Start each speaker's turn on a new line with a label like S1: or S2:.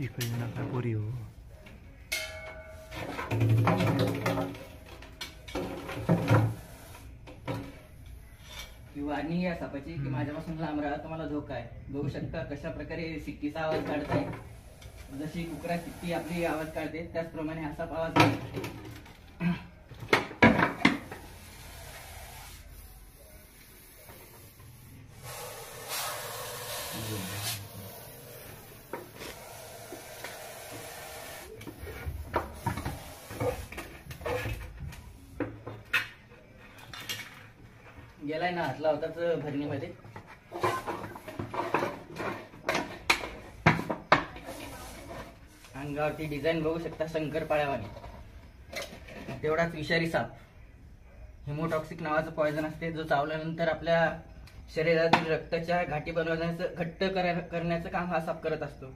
S1: इकडे नका पोरी हो.
S2: वाणी या सापाची की माझ्यापासून लांब राहा, तुम्हाला धोका आहे. बघू शकता कशा प्रकारे सिक्कीचा आवाज काढताय. जशी कुकरा सिक्की आपली आवाज काढते त्याचप्रमाणे हा साप आवाज काढतो. गेलाय ना, हातला होताच भरणीमध्ये. अंगावरती डिझाईन बघू शकता शंकरपाळ्यावानी. तेवढाच विषारी साप. हिमोटॉक्सिक नावाचं पॉयझन असते, जो चावल्यानंतर आपल्या शरीरातील रक्ताच्या गाठी बनवण्याचं घट्ट करण्याचं काम हा साप करत असतो.